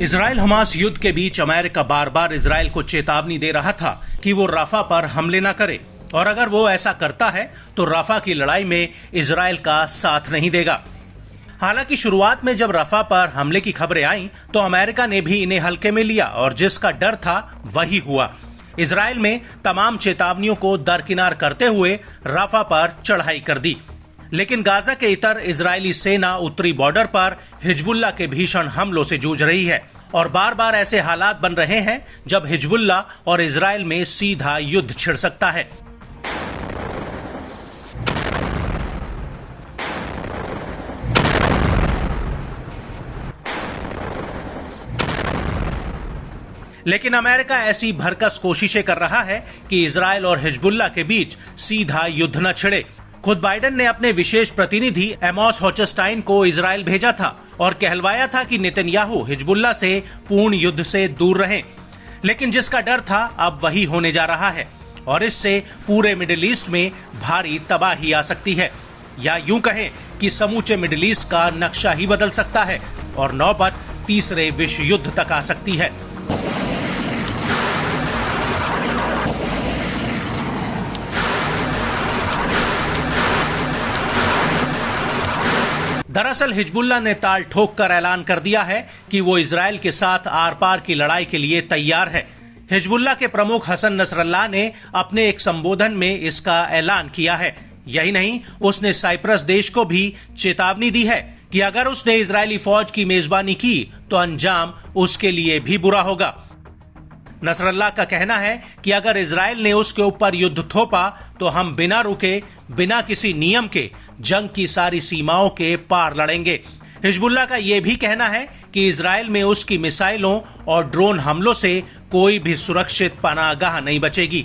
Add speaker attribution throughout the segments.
Speaker 1: Israel Hamas युद्ध के बीच America बार बार Israel को चेतावनी दे रहा था कि वो राफा पर हमले न करे और अगर वो ऐसा करता है तो राफा की लड़ाई में इजराइल का साथ नहीं देगा। हालांकि शुरुआत में जब राफा पर हमले की खबरें आईं तो अमेरिका ने भी इन्हें हल्के में लिया और जिसका डर था वही हुआ। इजराइल में तमाम चेतावनियों को दरकिनार करते हुए राफा पर चढ़ाई कर दी, लेकिन गाजा के इतर इजरायली सेना उत्तरी बॉर्डर पर हिजबुल्लाह के भीषण हमलों से जूझ रही है और बार बार ऐसे हालात बन रहे हैं जब हिजबुल्लाह और इजराइल में सीधा युद्ध छिड़ सकता है। लेकिन अमेरिका ऐसी भरकस कोशिशें कर रहा है कि इजराइल और हिजबुल्लाह के बीच सीधा युद्ध न छिड़े। खुद बाइडेन ने अपने विशेष प्रतिनिधि एमोस होचस्टाइन को इजराइल भेजा था और कहलवाया था कि नेतन्याहू हिजबुल्लाह से पूर्ण युद्ध से दूर रहें। लेकिन जिसका डर था अब वही होने जा रहा है और इससे पूरे मिडिल ईस्ट में भारी तबाही आ सकती है, या यूं कहें कि समूचे मिडिल ईस्ट का नक्शा ही बदल सकता है और नौबत तीसरे विश्व युद्ध तक आ सकती है। दरअसल हिजबुल्लाह ने ताल ठोक कर ऐलान कर दिया है कि वो इजराइल के साथ आर पार की लड़ाई के लिए तैयार है। हिजबुल्लाह के प्रमुख हसन नसरल्लाह ने अपने एक संबोधन में इसका ऐलान किया है। यही नहीं, उसने साइप्रस देश को भी चेतावनी दी है कि अगर उसने इजरायली फौज की मेजबानी की तो अंजाम उसके लिए भी बुरा होगा। नसरल्लाह का कहना है कि अगर इजराइल ने उसके ऊपर युद्ध थोपा तो हम बिना रुके, बिना किसी नियम के जंग की सारी सीमाओं के पार लड़ेंगे। हिजबुल्लाह का यह भी कहना है कि इजराइल में उसकी मिसाइलों और ड्रोन हमलों से कोई भी सुरक्षित पनाहगाह नहीं बचेगी।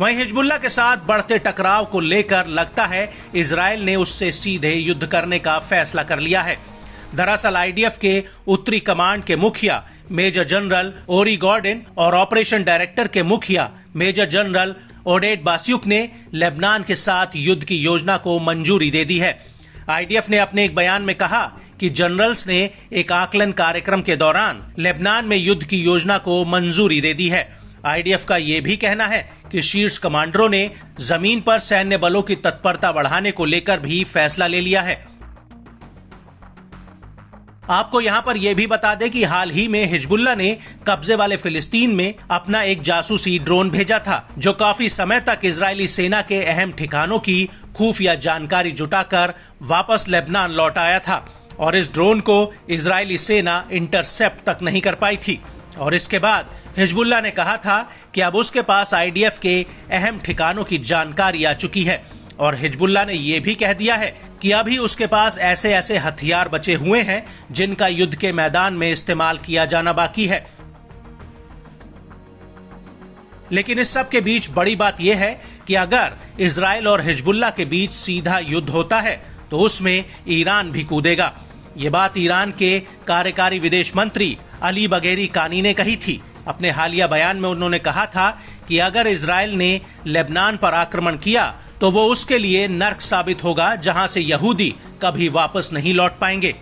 Speaker 1: वहीं हिजबुल्लाह के साथ बढ़ते टकराव को लेकर लगता है इजराइल ने उससे सीधे युद्ध करने का फैसला कर लिया है। दरअसल आईडीएफ के उत्तरी कमांड के मुखिया मेजर जनरल ओरी गॉर्डन और ऑपरेशन डायरेक्टर के मुखिया मेजर जनरल ओडेड बास्युक ने लेबनान के साथ युद्ध की योजना को मंजूरी दे दी है। आईडीएफ ने अपने एक बयान में कहा कि जनरल्स ने एक आकलन कार्यक्रम के दौरान लेबनान में युद्ध की योजना को मंजूरी दे दी है। आईडीएफ का यह भी कहना है कि शीर्ष कमांडरों ने जमीन पर सैन्य बलों की तत्परता बढ़ाने को लेकर भी फैसला ले लिया है। आपको यहां पर यह भी बता दें कि हाल ही में हिजबुल्लाह ने कब्जे वाले फिलिस्तीन में अपना एक जासूसी ड्रोन भेजा था जो काफी समय तक इजरायली सेना के अहम ठिकानों की खुफिया जानकारी जुटाकर वापस लेबनान लौट आया था और इस ड्रोन को इजरायली सेना इंटरसेप्ट तक नहीं कर पाई थी। और इसके बाद हिजबुल्लाह ने कहा था कि अब उसके पास आईडीएफ के अहम ठिकानों की जानकारी आ चुकी है और हिजबुल्लाह ने यह भी कह दिया है कि अभी उसके पास ऐसे ऐसे हथियार बचे हुए हैं जिनका युद्ध के मैदान में इस्तेमाल किया जाना बाकी है। लेकिन इस सब के बीच बड़ी बात यह है कि अगर इजराइल और हिजबुल्लाह के बीच सीधा युद्ध होता है तो उसमें ईरान भी कूदेगा। ये बात ईरान के कार्यकारी विदेश मंत्री अली बगेरी कानी ने कही थी। अपने हालिया बयान में उन्होंने कहा था कि अगर इजराइल ने लेबनान पर आक्रमण किया तो वो उसके लिए नर्क साबित होगा जहां से यहूदी कभी वापस नहीं लौट पाएंगे।